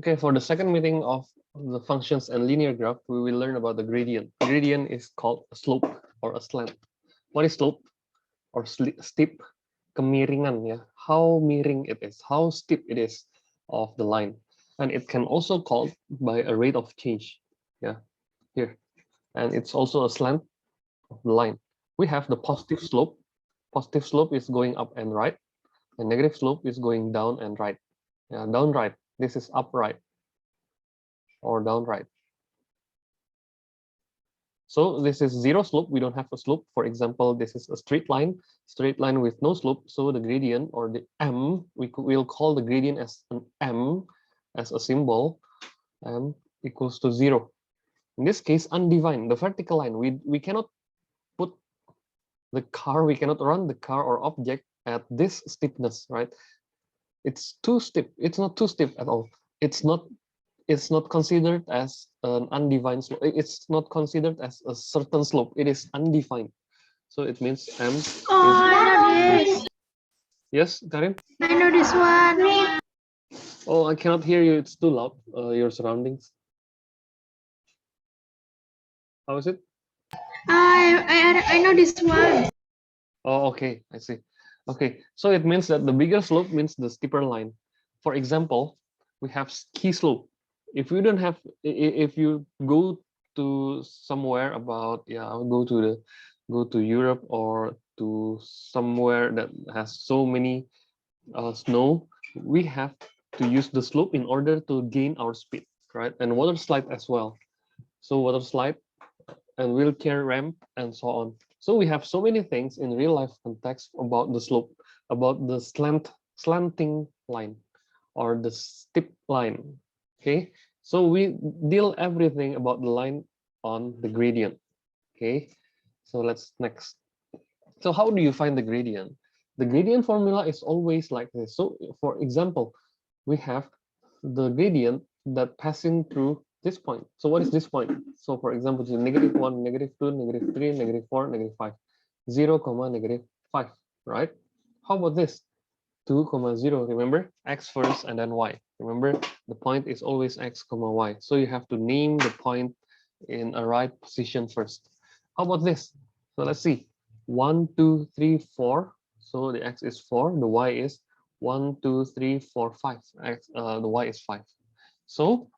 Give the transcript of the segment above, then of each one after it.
Okay, for the second meeting of the functions and linear graph, we will learn about the gradient. Gradient is called a slope or a slant. What is slope or steep? Kemiringan, ya. How miring it is, how steep it is of the line. And it can also called by a rate of change. Yeah, here. And it's also a slant of the line. We have the positive slope. Positive slope is going up and right, and negative slope is going down and right. Yeah, down right. This is upright or down right. So this is zero slope. We don't have a slope. For example, this is a straight line with no slope. So the gradient or the m, we'll call the gradient as an m as a symbol, m equals to 0. In this case, undefined, the vertical line, we cannot put the car, we cannot run the car or object at this steepness, right? It's too steep. It's not too steep at all. It's not considered as an undefined slope. It's not considered as a certain slope. It is undefined. So it means m is... I know this. Yes, Karim? I know this one. Oh, I cannot hear you. It's too loud, your surroundings. How is it? I know this one. Oh, okay, I see. Okay, so it means that the bigger slope means the steeper line. For example, we have ski slope. If you don't have, if you go to somewhere about, yeah, go to Europe or to somewhere that has so many snow, we have to use the slope in order to gain our speed, right? And water slide as well. So water slide and wheelchair ramp and so on. So we have so many things in real life context about the slope, about the slanting line or the steep line. Okay, so we deal everything about the line on the gradient. Okay, so let's next. So how do you find the gradient? The gradient formula is always like this. So for example, we have the gradient that passing through this point. So what is this point? So for example, it's -1, -2, -3, -4, -5, 0, -5, right? How about this? 2, 0, remember? X first and then Y. Remember, the point is always X, Y. So you have to name the point in a right position first. How about this? So let's see. 1, 2, 3, 4. So the X is 4, the Y is 1, 2, 3, 4, 5. X, the Y is 5. So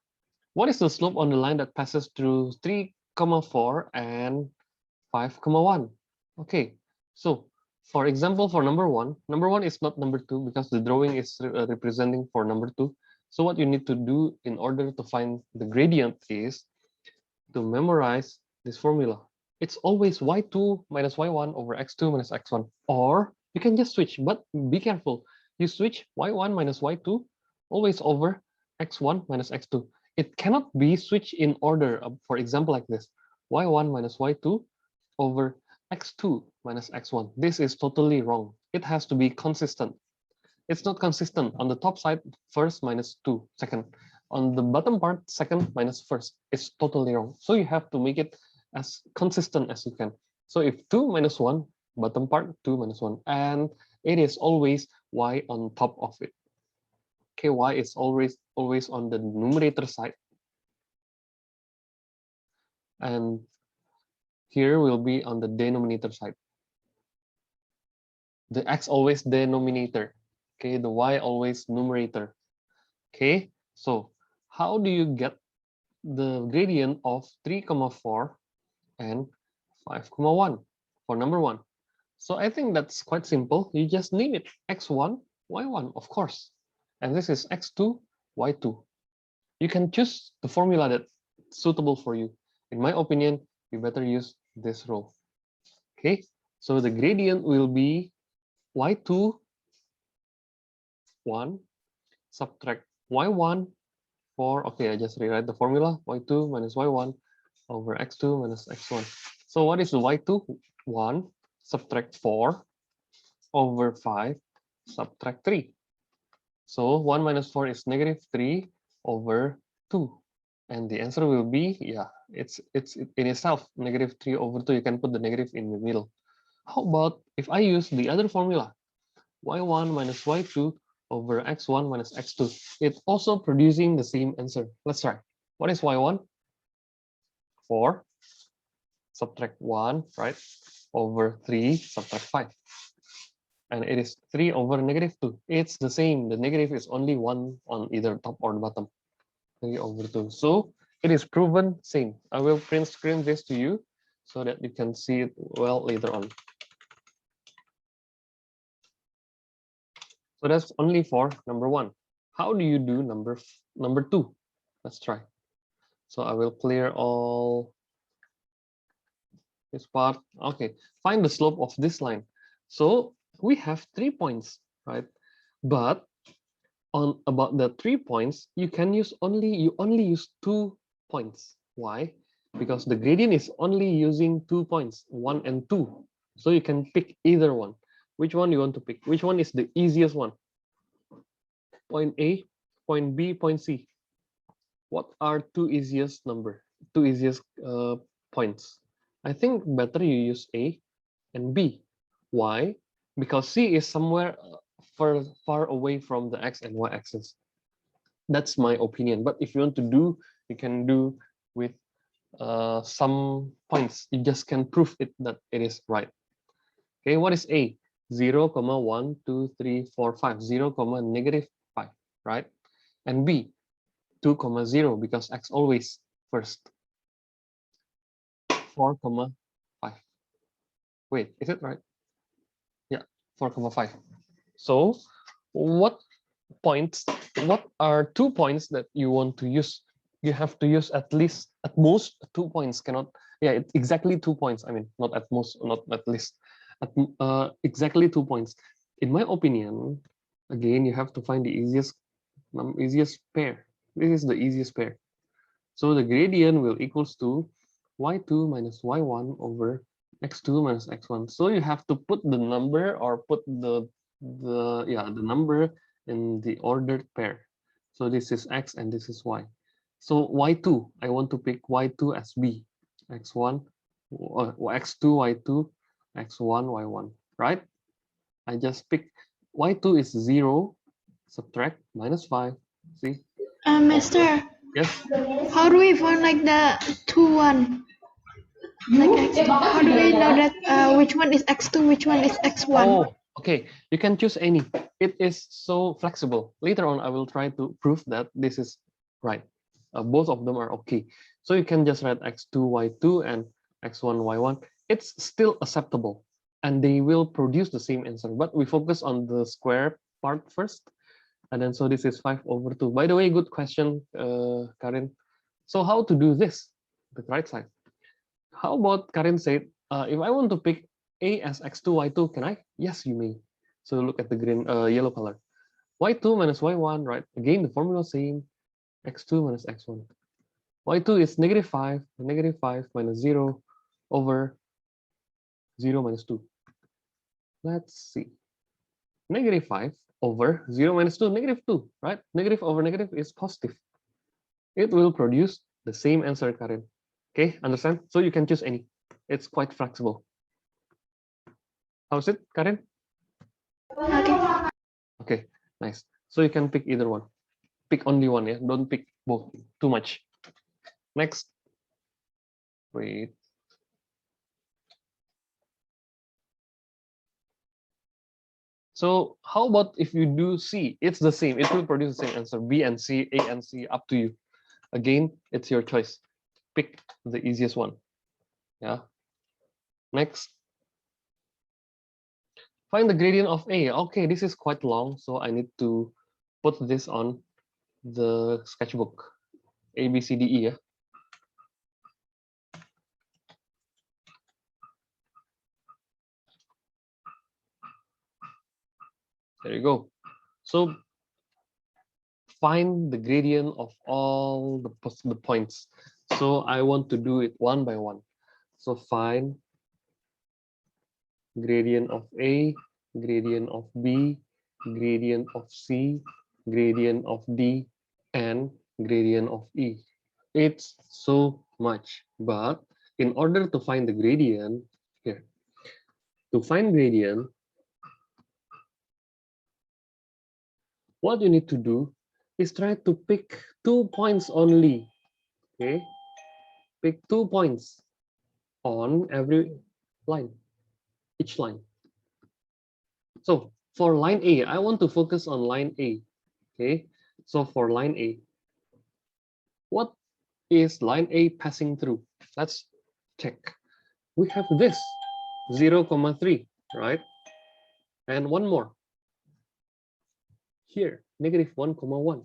what is the slope on the line that passes through 3, 4 and 5, 1? Okay, so for example, for number one is not number 2 because the drawing is representing for number 2. So what you need to do in order to find the gradient is to memorize this formula. It's always y2 minus y1 over x2 minus x1. Or you can just switch, but be careful. You switch y1 minus y2 always over x1 minus x2. It cannot be switched in order. For example, like this, y1 minus y2 over x2 minus x1. This is totally wrong. It has to be consistent. It's not consistent. On the top side, first minus 2, second. On the bottom part, second minus first. It's totally wrong. So you have to make it as consistent as you can. So if 2 minus 1, bottom part, 2 minus 1. And it is always y on top of it. Okay, y is always on the numerator side. And here will be on the denominator side. The x always denominator. Okay, the y always numerator. Okay, so how do you get the gradient of 3, 4 and 5, 1 for number 1? So I think that's quite simple. You just name it x1, y1, of course. And this is x2, y2. You can choose the formula that's suitable for you. In my opinion, you better use this rule. Okay, so the gradient will be y2, 1, subtract y1 for, okay, I just rewrite the formula, y2 minus y1 over x2 minus x1. So what is the y2? 1, subtract 4 over 5, subtract 3. So 1 minus 4 is -3 over 2. And the answer will be, yeah, it's in itself, -3 over 2. You can put the negative in the middle. How about if I use the other formula? Y1 minus y2 over x1 minus x2. It's also producing the same answer. Let's try. What is y1? 4 subtract 1, right? Over 3 subtract 5. And it is 3 over negative 2. It's the same. The negative is only 1 on either top or the bottom. 3 over 2. So it is proven same. I will print screen this to you so that you can see it well later on. So that's only for number 1. How do you do number 2? Let's try. So I will clear all this part. Okay, find the slope of this line. So we have 3 points, right? But on about the 3 points, you only use 2 points. Why? Because the gradient is only using 2 points, 1 and 2. So you can pick either one. Which one you want to pick? Which one is the easiest one? Point A, point B, point C. What are two easiest points? I think better you use A and B. Why? Because C is somewhere far away from the X and Y axis. That's my opinion. But if you want to do, you can do with some points. You just can prove it that it is right. Okay, what is A? 0, 1, 2, 3, 4, 5. 0, negative 5, right? And B, 2, 0, because X always first. 4, 5. Wait, is it right? Yeah, 4, 5. So what are 2 points that you want to use? You have to use at most 2 points. It's exactly 2 points. I mean, not at most, not at least. Exactly 2 points. In my opinion, again, you have to find the easiest pair. This is the easiest pair. So the gradient will equals to y2 minus y1 over x2 minus x1. So you have to put the number or put the number in the ordered pair. So this is x and this is y. So y2, I want to pick y2 as b, x1, x2, y2, x1, y1, right? I just pick y2 is 0, subtract minus 5. See? Mister, Yes. how do we find like the 2, 1? Like how do we know that which one is x2, which one is x1? Oh, okay. You can choose any. It is so flexible. Later on, I will try to prove that this is right. Both of them are okay. So you can just write x2, y2 and x1, y1. It's still acceptable. And they will produce the same answer. But we focus on the square part first. And then so this is 5 over 2. By the way, good question, Karin. So how to do this? The right side. How about Karin said, if I want to pick A as x2, y2, can I? Yes, you may. So look at the green, yellow color. y2 minus y1, right? Again, the formula same. x2 minus x1. y2 is negative 5 minus 0 over 0 minus 2. Let's see. Negative 5 over 0 minus 2, negative 2, right? Negative over negative is positive. It will produce the same answer, Karin. Okay, understand? So you can choose any. It's quite flexible. How's it, Karin? Okay. Okay, nice. So you can pick either one. Pick only one, yeah? Don't pick both too much. Next. Wait. So how about if you do C? It's the same. It will produce the same answer. B and C, A and C, up to you. Again, it's your choice. Pick the easiest one. Yeah. Next. Find the gradient of A. Okay, this is quite long, so I need to put this on the sketchbook. A, B, C, D, E. Yeah. There you go. So find the gradient of all the points. So I want to do it one by one. So find gradient of A, gradient of B, gradient of C, gradient of D, and gradient of E. It's so much, but in order to find the gradient, here, to find gradient, What you need to do is try to pick 2 points only. Okay, pick 2 points on every line, each line. So for line A, I want to focus on line A. Okay, so for line A, what is line A passing through? Let's check. We have this 0,3, right? And one more here, -1,1,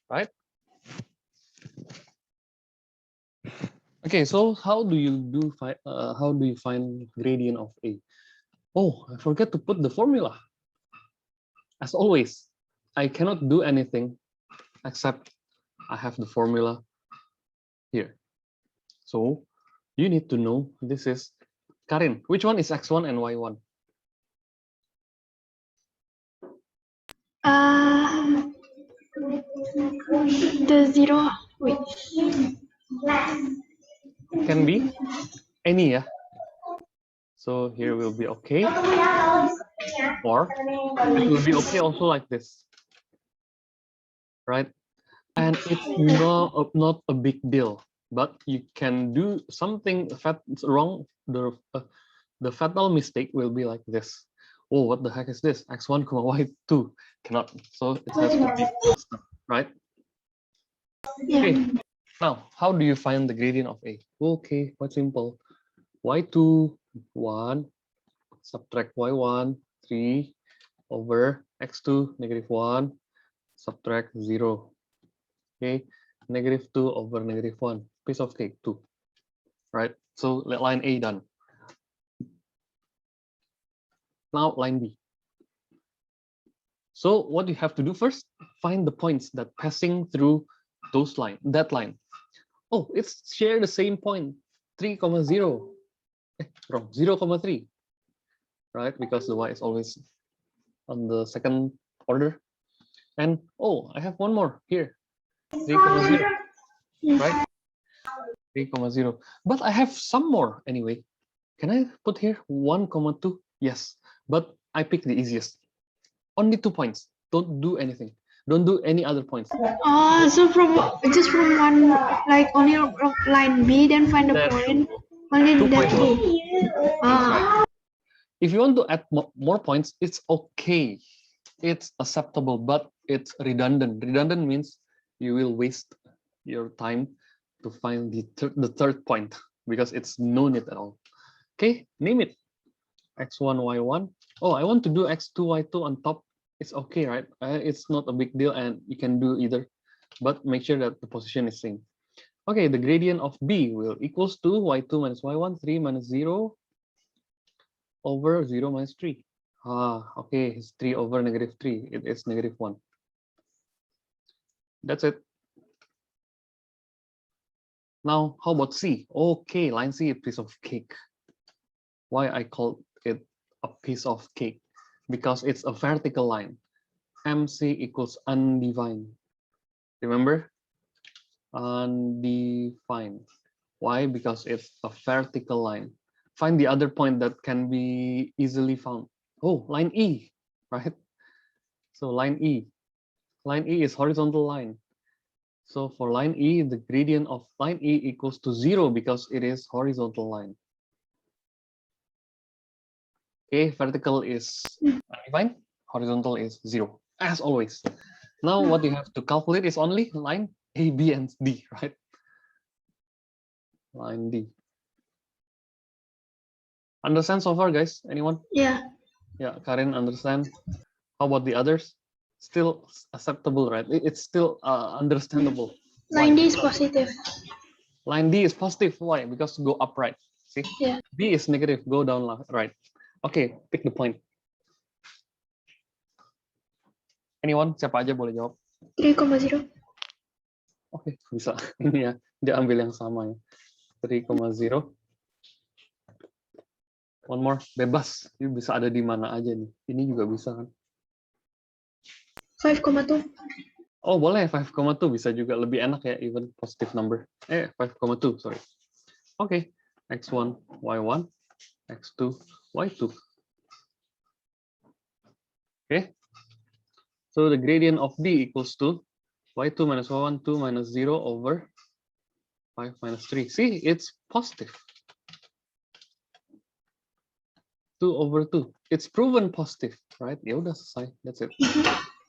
right? Okay, so how do you find gradient of A? Oh, I forget to put the formula. As always, I cannot do anything except I have the formula here. So you need to know this is Karin. Which one is x1 and y1? The zero. Wait. It can be any, yeah. So here will be okay, or it will be okay also like this, right? And it's not a big deal, but you can do something wrong. The fatal mistake will be like this. Oh, what the heck is this? X1, y2 cannot. So it has to be constant, right? Yeah. Okay. Now, how do you find the gradient of A? Okay, quite simple. Y2, 1, subtract y1, 3 over x2, -1, subtract 0. Okay, -2 over -1, piece of cake, 2, right? So line A done. Now line B. So what you have to do first, find the points that passing through that line. Oh, it's share the same point, 3,0. Wrong, 0,3, right? Because the y is always on the second order. And oh, I have one more here, 3,0, right? 3,0. But I have some more anyway. Can I put here 1,2? Yes, but I pick the easiest. Only 2 points. Don't do anything. Don't do any other points. So just from one, like only line B, then find the That's point. Only 2 that points. two. Right. If you want to add more points, it's okay. It's acceptable, but it's redundant. Redundant means you will waste your time to find the third point because it's no need at all. Okay, name it. X1, Y1. Oh, I want to do X2, Y2 on top. It's okay, right? It's not a big deal and you can do either, but make sure that the position is same. Okay, the gradient of B will equals to Y2 minus Y1, 3 minus 0 over 0 minus 3. Okay, it's 3 over -3. It is -1. That's it. Now, how about C? Okay, line C, a piece of cake. Why I call it a piece of cake? Because it's a vertical line. MC equals undefined. Remember? Undefined. Why? Because it's a vertical line. Find the other point that can be easily found. Oh, line E, right? So line E. Line E is horizontal line. So for line E, the gradient of line E equals to 0 because it is horizontal line. Okay, vertical is undefined, horizontal is 0, as always. Now what you have to calculate is only line A, B, and D, right? Line D. Understand so far, guys? Anyone? Yeah. Yeah, Karin, understand? How about the others? Still acceptable, right? It's still understandable. Why? 90 is positive. Line D is positive. Why? Because go upright. See? Yeah. B is negative. Go down right. Okay, pick the point. Anyone? Siapa aja boleh jawab. 3,0. Oke, bisa. Ini ya, dia ambil yang sama ya. 3,0. One more, bebas. Ini bisa ada di mana aja nih. Ini juga bisa kan. 5,2. Oh, boleh 5,2 bisa juga, lebih enak ya, even positive number. 5,2, sorry. Oke, X1, Y1, X2, Y2. Oke, So the gradient of D equals to y2 minus y1, 2 minus 0 over 5 minus 3. See, it's positive. 2 over 2. It's proven positive, right? Ya udah selesai. That's it.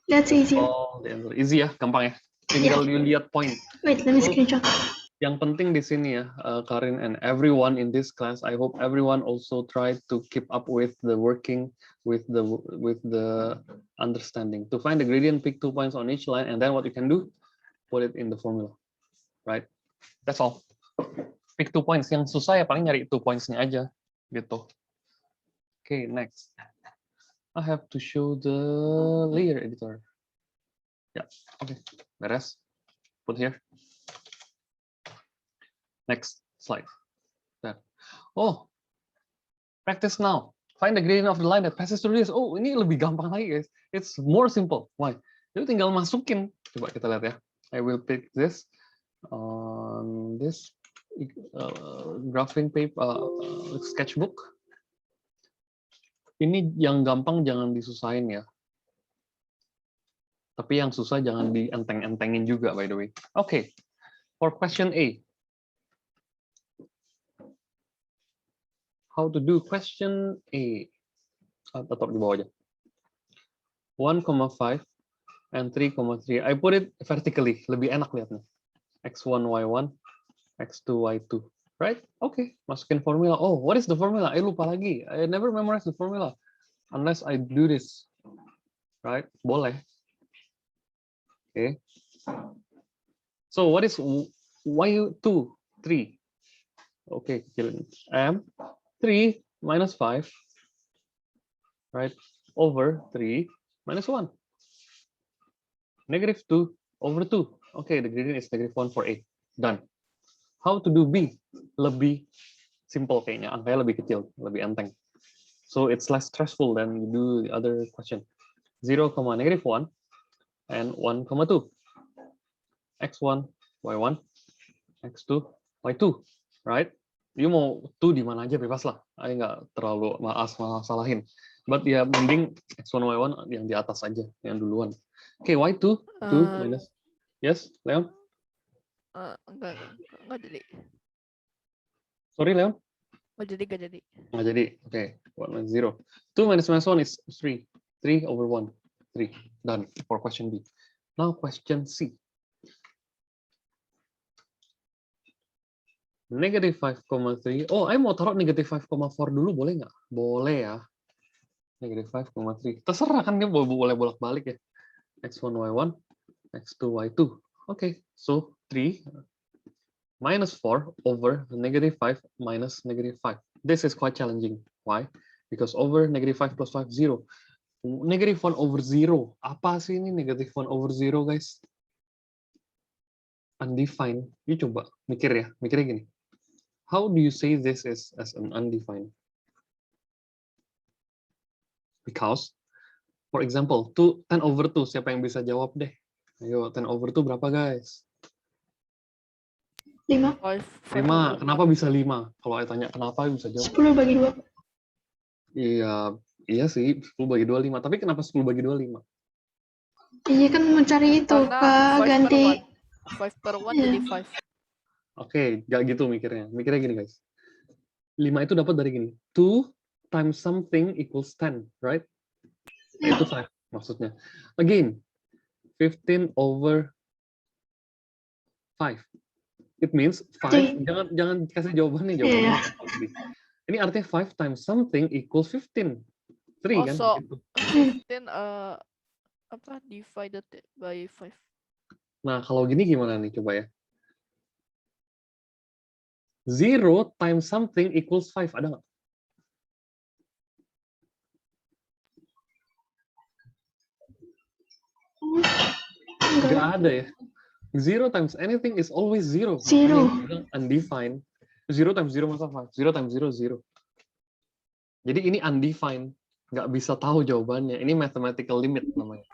That's easy. Oh, the answer. Easy ya, gampang ya. Tinggal you lihat point. Wait, let me So, screenshot. yang penting di sini ya, Karin and everyone in this class, I hope everyone also try to keep up with the working, with the understanding. To find the gradient, pick 2 points on each line, and then what you can do, put it in the formula, right? That's all. Pick 2 points. Yang susah ya paling nyari 2 points-nya aja, gitu. Okay, next. I have to show the layer editor. Yeah, okay, beres. Put here. Next slide. There. Oh, practice now. Find the gradient of the line that passes through this. Oh, ini lebih gampang lagi, guys. It's more simple. Why? Jadi tinggal masukin. Coba kita lihat ya. I will pick this on this graphing paper, sketchbook. Ini yang gampang jangan disusahin ya. Tapi yang susah jangan dienteng-entengin juga, by the way. Okay, for question A. How to do question A. Tetap di bawah aja. 1,5 and 3,3. I put it vertically, lebih enak lihatnya. X1, Y1, X2, Y2. Right? Okay, masukin formula. Oh, what is the formula? Lupa lagi. I never memorize the formula. Unless I do this. Right? Boleh. Okay. So what is Y2, 3? Okay, kecilin. M3 minus 5, right, over 3 minus 1. Negative 2 over 2. Okay, the gradient is negative 1 for A. Done. How to do B? Lebih simple kayaknya, angkanya lebih kecil, lebih enteng. So it's less stressful than you do the other question. 0, negative 1 and 1, 2. X1, Y1, X2, Y2, right? You mau 2 di mana aja bebas lah. Saya nggak terlalu salahin. But ya mending X1, Y1 yang di atas aja, yang duluan. Okay, Y2, 2 minus. Yes, Leon? Enggak jadi. Sorry, Leon? Nggak jadi. Nggak jadi. Okay, 1 minus 0. 2 minus 1 is 3. 3 over 1. 3. Done for question B. Now question C. Negative 5,3. Oh, saya mau taruh negative 5,4 dulu, boleh nggak? Boleh ya. Negative 5,3. Terserah kan, dia boleh bolak-balik ya. X1, Y1, X2, Y2. Okay, so 3 minus 4 over negative 5 minus negative 5. This is quite challenging. Why? Because over negative 5 plus 5, 0. Negative 1 over 0. Apa sih ini negative 1 over 0, guys? Undefined. You coba mikirnya gini. How do you say this is as an undefined? Because, for example, 10 over 2. Siapa yang bisa jawab deh? Ayo, 10 over 2 berapa, guys? 5. 5. Kenapa bisa 5? Kalau saya tanya kenapa bisa jawab? 10 bagi 2. Iya sih, 10 bagi 2, 5. Tapi kenapa 10 bagi 2, 5? Iya kan mencari itu, Karena ke ganti. 5 per 1 jadi 5. Oke, nggak gitu mikirnya. Mikirnya gini, guys. 5 itu dapat dari gini. 2 times something equals 10, right? Nah, itu 5 maksudnya. Again, 15 over 5. It means 5. Jangan kasih jawabannya. Ini artinya 5 times something equals 15. 3 kan? So, Gitu. 15 divided by 5. Nah, kalau gini gimana nih? Coba ya. 0 times something equals 5. Ada nggak? Nggak ada ya. 0 times anything is always 0. 0. Undefined. 0 times 0 masa 5? 0 times 0, 0. Jadi ini undefined. Nggak bisa tahu jawabannya. Ini mathematical limit namanya.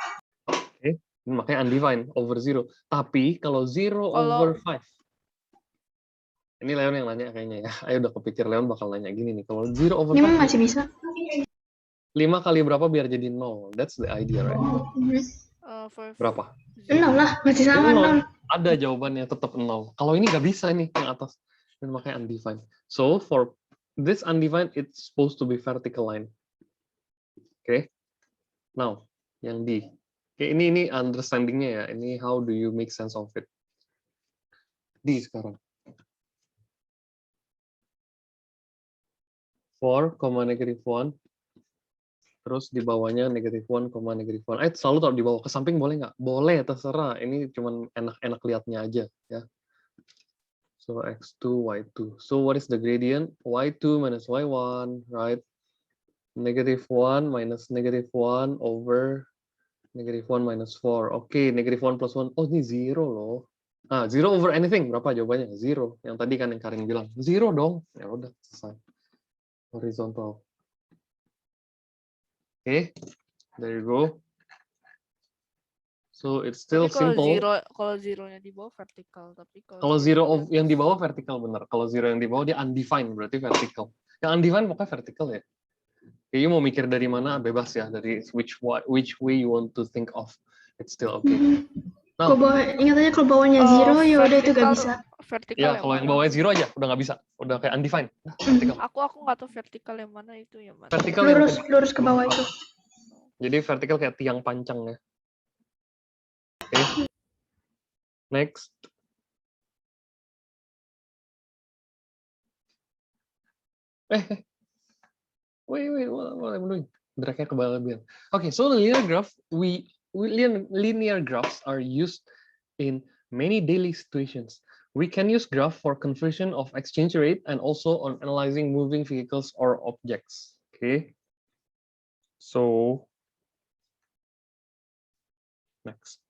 Oke. Makanya undefined over 0. Tapi kalau 0 over 5. Ini Leon yang nanya kayaknya ya. Ayo udah kepikir Leon bakal nanya gini nih. Kalau 0 over 5. Ini masih bisa. 5 kali berapa biar jadi 0? That's the idea, right? 5. Berapa? 0 lah, masih sama 0. Ada jawabannya tetap 0. Kalau ini nggak bisa nih yang atas, dan makanya undefined. So for this undefined, it's supposed to be vertical line. Okay. Now yang D. Okay, ini understandingnya ya. Ini how do you make sense of it? D sekarang. 4, -1. Terus di bawahnya -1, -1. Selalu taruh di bawah. Ke samping boleh nggak? Boleh, terserah. Ini cuman enak-enak lihatnya aja ya. So x2, y2. So what is the gradient? y2 minus y1, right? -1 minus -1 over -1 minus 4. Oke, -1 plus 1. Oh, ini 0 loh. 0 over anything. Berapa jawabannya? 0. Yang tadi kan yang Karin bilang. 0 dong. Ya udah, selesai. Horizontal. Oke, there you go. So it's still Tapi simple. kalau zeronya di bawah vertikal, tapi Kalau zero 0 yang di bawah vertikal bener. Kalau 0 yang di bawah dia undefined, berarti vertikal. Yang undefined pokoknya vertikal ya. Jadi mau mikir dari mana bebas ya, dari which way you want to think of, it's still okay. Now, Ingat aja kalau bawahnya 0 ya udah itu gak bisa. Vertikal ya kalau yang bawahnya 0 aja udah nggak bisa, udah kayak undefined. Nah, vertikal. Aku nggak tahu vertikal yang mana itu yang mana. Vertikal Lurus ke bawah itu. Jadi vertikal kayak tiang pancang ya. Oke. Next. Wait, what I'm doing? Drag-nya kebalikan. Okay, so linear graph, linear graphs are used in many daily situations. We can use graph for conversion of exchange rate and also on analyzing moving vehicles or objects. Okay. So next.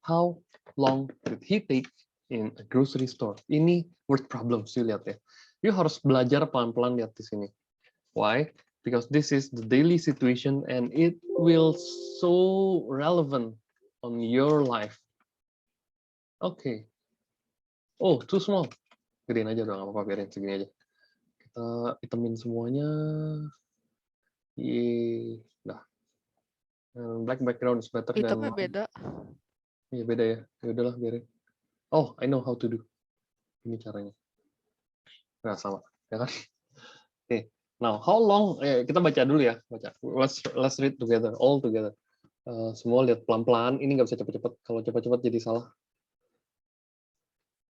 How long did he take in a grocery store? Ini word problem sih lihat ya. You harus belajar pelan-pelan lihat di sini. Why? Because this is the daily situation and it will so relevant on your life. Okay. Oh, too small. Gedein aja dong, apa-apa, biarin segini aja. Kita hitamin semuanya. Dah. Black background is better than Hitamnya beda. Iya beda ya. Ya udahlah biarin. Oh, I know how to do. Ini caranya. Nah, sama, ya kan? Okay. Now, how long? Kita baca dulu ya, baca. Let's read together, all together. Semua lihat pelan-pelan. Ini nggak bisa cepet-cepet. Kalau cepet-cepet jadi salah.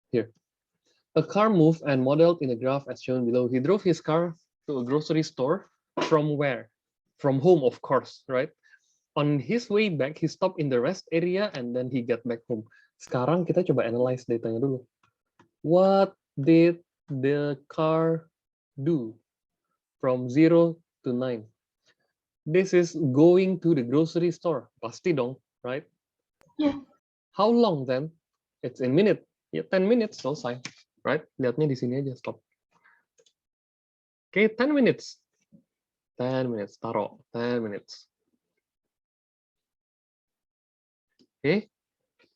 Here. A car moved and modeled in the graph as shown below. He drove his car to a grocery store. From where? From home, of course, right? On his way back, he stopped in the rest area and then he get back home. Sekarang kita coba analyze datanya dulu. What did the car do from 0 to 9? This is going to the grocery store. Pasti dong, right? Yeah. How long then? It's in minute. Ya, 10 minutes selesai. Right? Lihatnya di sini aja, stop. Okay, 10 minutes. 10 minutes, taruh. 10 minutes. Okay,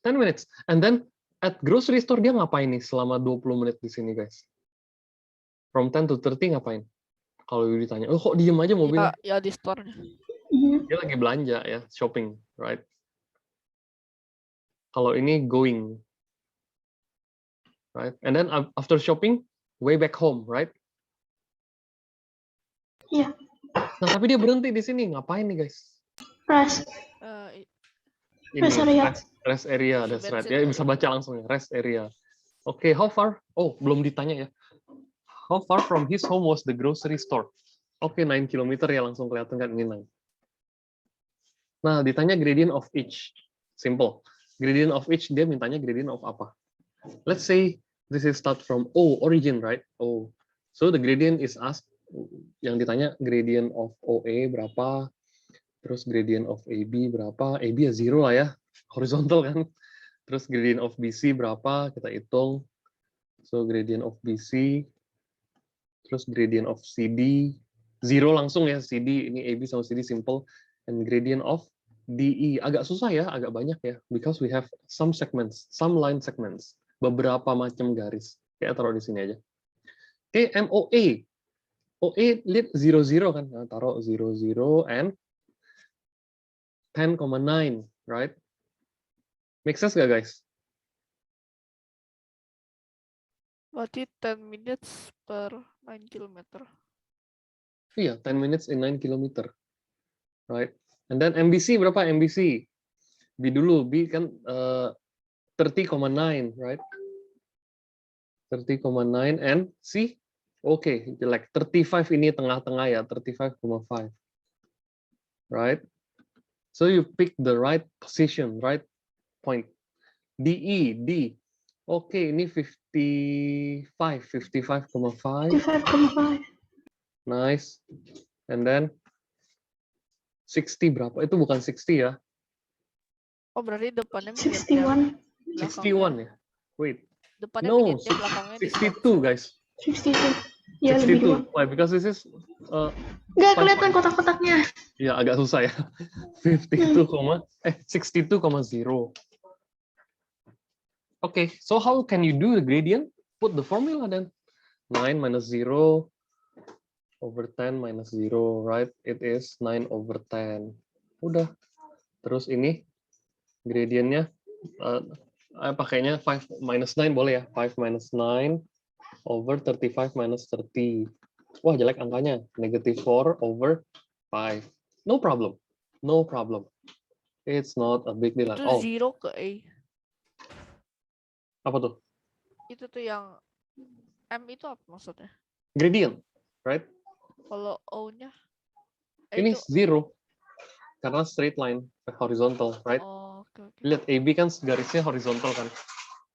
10 minutes. And then at grocery store dia ngapain nih selama 20 menit di sini, guys? From 10 to 30 ngapain? Kalau ditanya, oh kok diem aja mobilnya? Ya di store. Dia lagi belanja ya, shopping, right? Kalau ini going, right? And then after shopping, way back home, right? Iya. Nah, tapi dia berhenti di sini, ngapain nih, guys? Rest. Ini area. rest area, that's right. Ya bisa baca langsung ya, rest area. Okay, how far? Oh, belum ditanya ya. How far from his home was the grocery store? Oke, 9 km ya, langsung kelihatan kan ini 9. Nah, ditanya gradient of each. Simple. Gradient of each, dia mintanya gradient of apa? Let's say this is start from O, origin, right? O. So the gradient is asked, yang ditanya gradient of OA berapa, terus gradient of AB berapa, AB ya 0 lah ya, horizontal kan. Terus gradient of BC berapa, kita hitung. So gradient of BC, terus gradient of CD, 0 langsung ya, CD, ini AB sama CD simple. And gradient of DE, agak susah ya, agak banyak ya, because we have some segments, some line segments, beberapa macam garis. Kayak taruh di sini aja. Oke, MOA. OA lihat 00 kan, nah, taruh 00 and 10,9, right? Make sense gak, guys? Berarti 10 minutes per 9 kilometer. Iya, 10 minutes in 9 kilometer, right? And then MBC berapa MBC? B dulu, B kan 30,9, right? 30,9 and C? Oke, jelek. 35 ini tengah-tengah ya, 35,5. Right? So you pick the right position, right point. DE, D. Oke, ini 55,5. 55,5. Nice. And then 60 berapa? Itu bukan 60 ya. Oh, berarti depannya minute ya. 61. 61 ya. Wait. Depannya No, minute belakangnya 62 guys. 62. Ya, lebih dua. 62. Why? Because this is Nggak kelihatan kotak-kotaknya. ya agak susah ya. 62,0. Okay, so how can you do the gradient? Put the formula then. 9 minus 0 over 10 minus 0, right? It is 9 over 10. Udah. Terus ini gradientnya pakainya 5 minus 9 boleh ya? 5 minus 9 over 35 minus 30. Wah, jelek angkanya. Negative 4 over 5. No problem. No problem. It's not a big deal at Itu all. 0 ke A. Apa tuh? Itu tuh yang M itu apa maksudnya? Gradient, right? Kalau O-nya? Ini Itu 0. Karena straight line, horizontal, right? oh, oke. Lihat AB kan garisnya horizontal kan.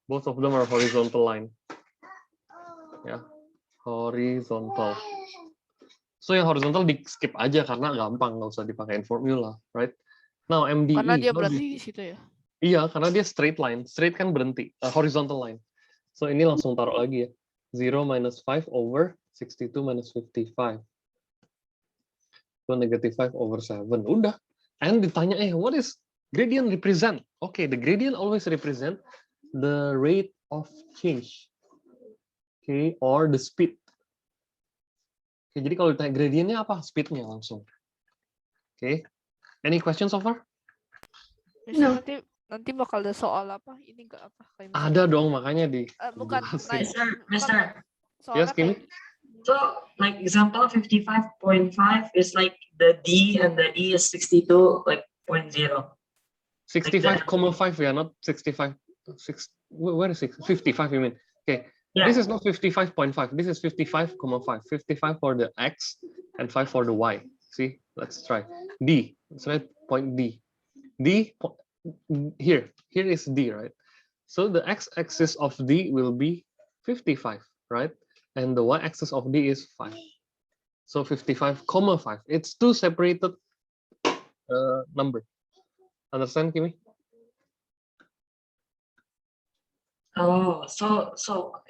Both of them are horizontal line. Ya, horizontal. So yang horizontal di skip aja karena gampang, nggak usah dipakein formula, right? Now MDE. Karena dia berhenti di situ ya. Iya, karena dia straight line. Straight kan berhenti, horizontal line. So ini langsung taruh lagi ya. 0 minus 5 over 62 minus 55. So negative 5 over 7. Udah. And ditanya, what is gradient represent? Okay, the gradient always represent the rate of change. Okay, or the speed. Okay, jadi kalau ditanya gradientnya apa? Speednya langsung. Okay, any questions so far? No. Nanti bakal ada soal apa? Ini enggak apa? Kayak Ada dong, makanya di. bukan. Mister. Yes, Kimi? So, like example 55.5 is like the D and the E is 62, like 0.0. 65,5 yeah, not 65. Where is it? 55 you mean? Okay. Yeah. This is not 55.5. This is 55,5. 55 for the X and 5 for the Y. See, let's try. D. Let's write point D. D here. Here is D, right? So the X-axis of D will be 55, right? And the Y-axis of D is 5. So 55,5. It's two separated number. Understand, Kimi? Oh, so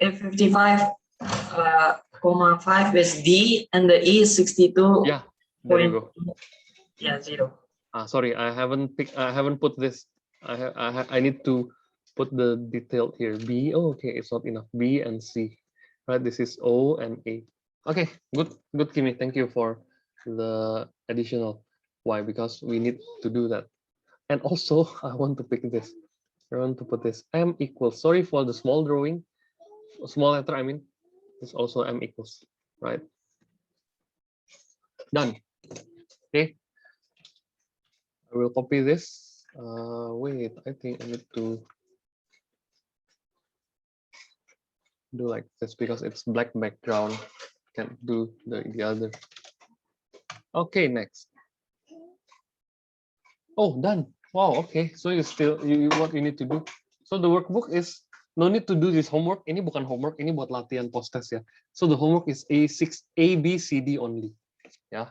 if 55,5 is D and the E is 62. Yeah, there you go. Yeah, 0. Sorry, I haven't put this. I need to put the detail here. B. Oh, okay, it's not enough. B and C. Right, this is O and A. Okay, good, Kimi. Thank you for the additional. Why? Because we need to do that. And also, I want to pick this. I want to put this M equals. Sorry for the small drawing, small letter. I mean, it's also M equals, right? Done. Okay. I will copy this. Wait, I think I need to do like this because it's black background. Can't do the other. Okay, next. Oh, done. Wow. Okay. So you what you need to do. So the workbook is no need to do this homework. Ini bukan homework. Ini buat latihan post test ya. So the homework is A6, A, B, C, D only. Ya.